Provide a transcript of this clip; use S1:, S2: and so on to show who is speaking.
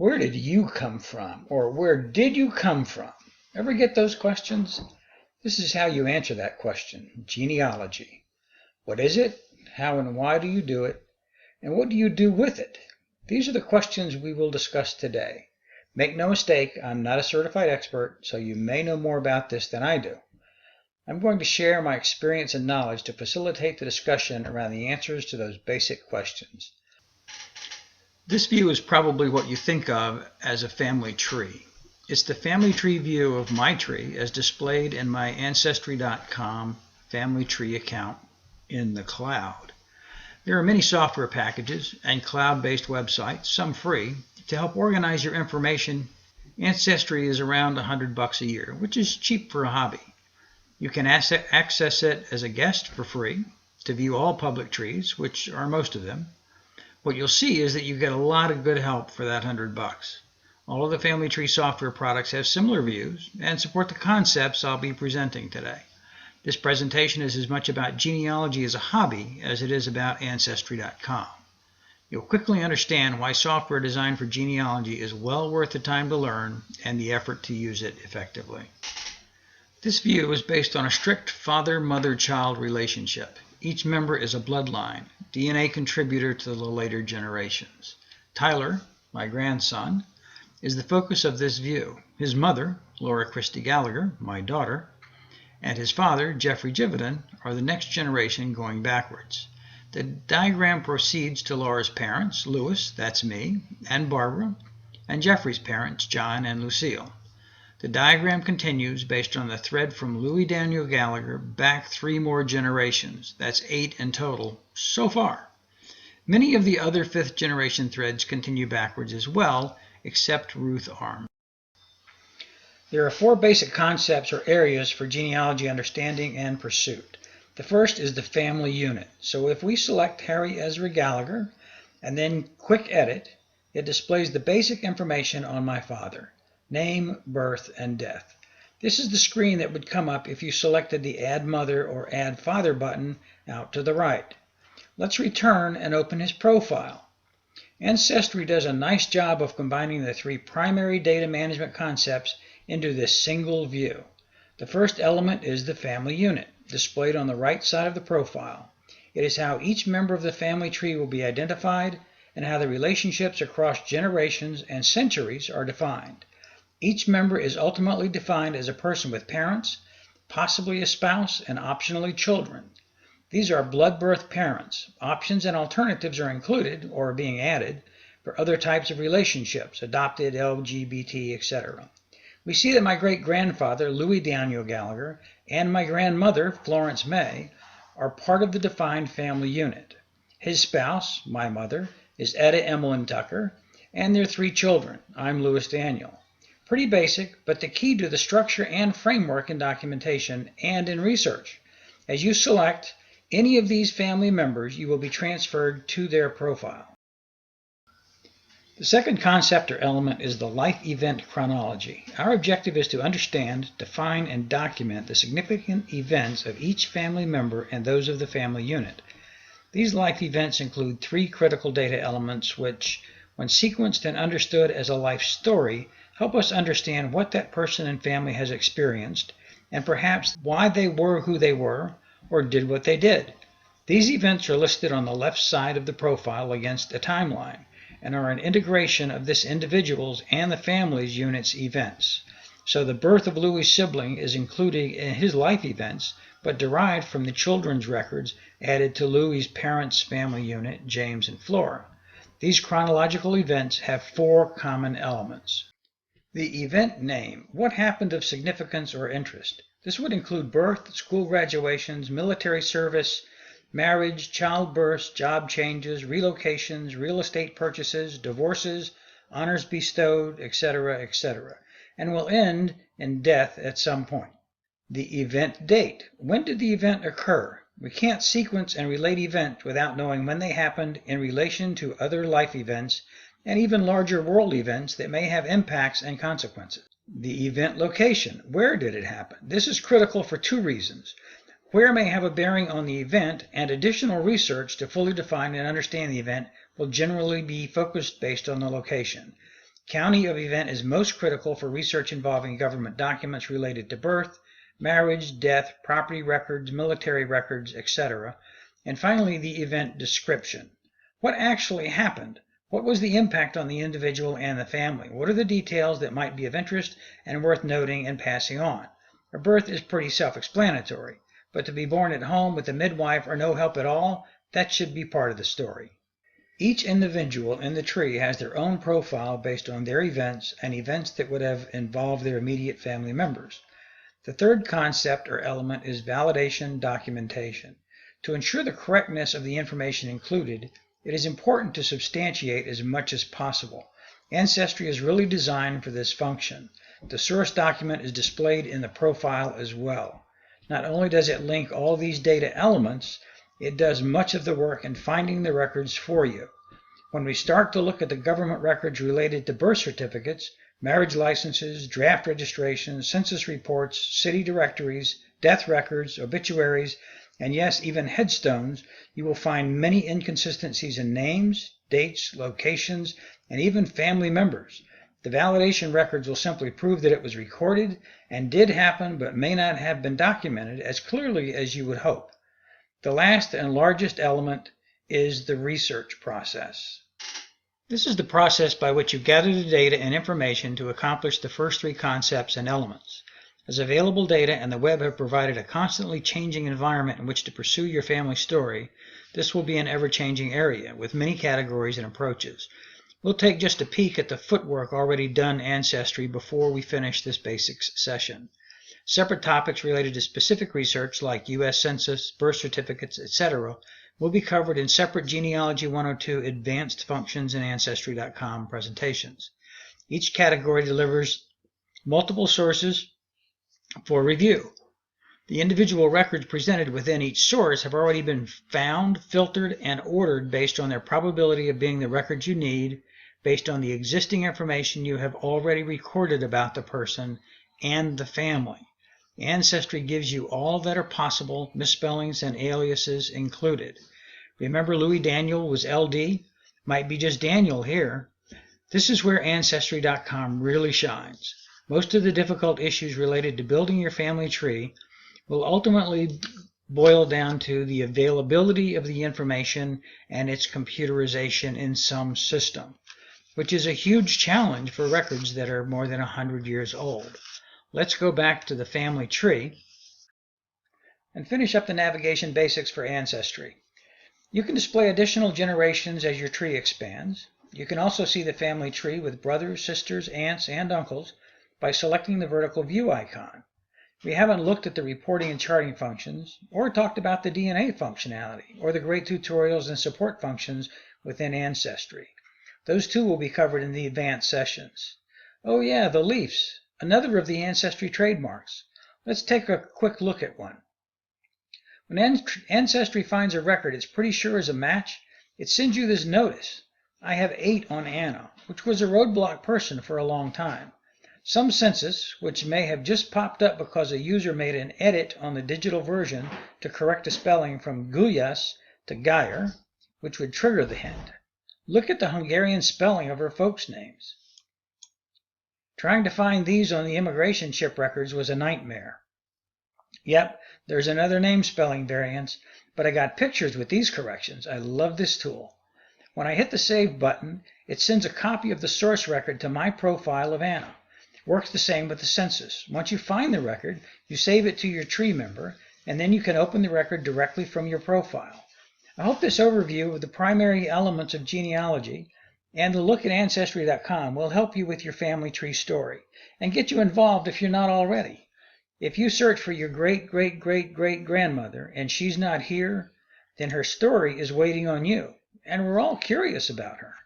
S1: Where did you come from? Or where did you come from? Ever get those questions? This is how you answer that question. Genealogy. What is it? How and why do you do it? And what do you do with it? These are the questions we will discuss today. Make no mistake, I'm not a certified expert, so you may know more about this than I do. I'm going to share my experience and knowledge to facilitate the discussion around the answers to those basic questions. This view is probably what you think of as a family tree. It's the family tree view of my tree as displayed in my Ancestry.com family tree account in the cloud. There are many software packages and cloud-based websites, some free, to help organize your information. Ancestry is around $100 a year, which is cheap for a hobby. You can access it as a guest for free to view all public trees, which are most of them. What you'll see is that you get a lot of good help for that $100. All of the family tree software products have similar views and support the concepts I'll be presenting today. This presentation is as much about genealogy as a hobby as it is about Ancestry.com. You'll quickly understand why software designed for genealogy is well worth the time to learn and the effort to use it effectively. This view is based on a strict father-mother-child relationship. Each member is a bloodline, DNA contributor to the later generations. Tyler, my grandson, is the focus of this view. His mother, Laura Christie Gallagher, my daughter, and his father, Jeffrey Jividan, are the next generation going backwards. The diagram proceeds to Laura's parents, Louis, that's me, and Barbara, and Jeffrey's parents, John and Lucille. The diagram continues based on the thread from Louis Daniel Gallagher back 3 more generations. That's 8 in total so far. Many of the other 5th generation threads continue backwards as well, except Ruth Arm. There are 4 basic concepts or areas for genealogy understanding and pursuit. The first is the family unit. So if we select Harry Ezra Gallagher and then quick edit, it displays the basic information on my father. Name, birth, and death. This is the screen that would come up if you selected the Add Mother or Add Father button out to the right. Let's return and open his profile. Ancestry does a nice job of combining the 3 primary data management concepts into this single view. The first element is the family unit, displayed on the right side of the profile. It is how each member of the family tree will be identified and how the relationships across generations and centuries are defined. Each member is ultimately defined as a person with parents, possibly a spouse, and optionally children. These are blood birth parents. Options and alternatives are included or are being added for other types of relationships, adopted, LGBT, etc. We see that my great-grandfather, Louis Daniel Gallagher, and my grandmother, Florence May, are part of the defined family unit. His spouse, my mother, is Etta Emmeline Tucker, and their 3 children. I'm Louis Daniel. Pretty basic, but the key to the structure and framework in documentation and in research. As you select any of these family members, you will be transferred to their profile. The second concept or element is the life event chronology. Our objective is to understand, define, and document the significant events of each family member and those of the family unit. These life events include 3 critical data elements which, when sequenced and understood as a life story, help us understand what that person and family has experienced, and perhaps why they were who they were, or did what they did. These events are listed on the left side of the profile against a timeline, and are an integration of this individual's and the family's unit's events. So the birth of Louis' sibling is included in his life events, but derived from the children's records added to Louis' parents' family unit, James and Flora. These chronological events have 4 common elements. The event name. What happened of significance or interest? This would include birth, school graduations, military service, marriage, childbirth, job changes, relocations, real estate purchases, divorces, honors bestowed, etc., etc., and will end in death at some point. The event date. When did the event occur? We can't sequence and relate events without knowing when they happened in relation to other life events and even larger world events that may have impacts and consequences. The event location. Where did it happen? This is critical for 2 reasons. Where may have a bearing on the event, and additional research to fully define and understand the event will generally be focused based on the location. County of event is most critical for research involving government documents related to birth, marriage, death, property records, military records, etc. And finally, the event description. What actually happened? What was the impact on the individual and the family? What are the details that might be of interest and worth noting and passing on? A birth is pretty self-explanatory, but to be born at home with a midwife or no help at all, that should be part of the story. Each individual in the tree has their own profile based on their events and events that would have involved their immediate family members. The third concept or element is validation documentation. To ensure the correctness of the information included, it is important to substantiate as much as possible. Ancestry is really designed for this function. The source document is displayed in the profile as well. Not only does it link all these data elements, it does much of the work in finding the records for you. When we start to look at the government records related to birth certificates, marriage licenses, draft registrations, census reports, city directories, death records, obituaries, and yes, even headstones, you will find many inconsistencies in names, dates, locations, and even family members. The validation records will simply prove that it was recorded and did happen but may not have been documented as clearly as you would hope. The last and largest element is the research process. This is the process by which you gather the data and information to accomplish the first three concepts and elements. As available data and the web have provided a constantly changing environment in which to pursue your family story, this will be an ever-changing area with many categories and approaches. We'll take just a peek at the footwork already done Ancestry before we finish this basics session. Separate topics related to specific research like U.S. Census, birth certificates, etc. will be covered in separate Genealogy 102 Advanced Functions in Ancestry.com presentations. Each category delivers multiple sources for review. The individual records presented within each source have already been found, filtered, and ordered based on their probability of being the records you need, based on the existing information you have already recorded about the person and the family. Ancestry gives you all that are possible, misspellings and aliases included. Remember Louis Daniel was LD? Might be just Daniel here. This is where Ancestry.com really shines. Most of the difficult issues related to building your family tree will ultimately boil down to the availability of the information and its computerization in some system, which is a huge challenge for records that are more than 100 years old. Let's go back to the family tree and finish up the navigation basics for Ancestry. You can display additional generations as your tree expands. You can also see the family tree with brothers, sisters, aunts, and uncles by selecting the vertical view icon. We haven't looked at the reporting and charting functions, or talked about the DNA functionality, or the great tutorials and support functions within Ancestry. Those too will be covered in the advanced sessions. Oh yeah, the leaves, another of the Ancestry trademarks. Let's take a quick look at one. When Ancestry finds a record it's pretty sure is a match, it sends you this notice. I have 8 on Anna, which was a roadblock person for a long time. Some census, which may have just popped up because a user made an edit on the digital version to correct a spelling from Gulyas to Geyer, which would trigger the hint. Look at the Hungarian spelling of her folks' names. Trying to find these on the immigration ship records was a nightmare. Yep, there's another name spelling variance, but I got pictures with these corrections. I love this tool. When I hit the Save button, it sends a copy of the source record to my profile of Anna. Works the same with the census. Once you find the record, you save it to your tree member, and then you can open the record directly from your profile. I hope this overview of the primary elements of genealogy and the look at Ancestry.com will help you with your family tree story and get you involved if you're not already. If you search for your great-great-great-great-grandmother and she's not here, then her story is waiting on you, and we're all curious about her.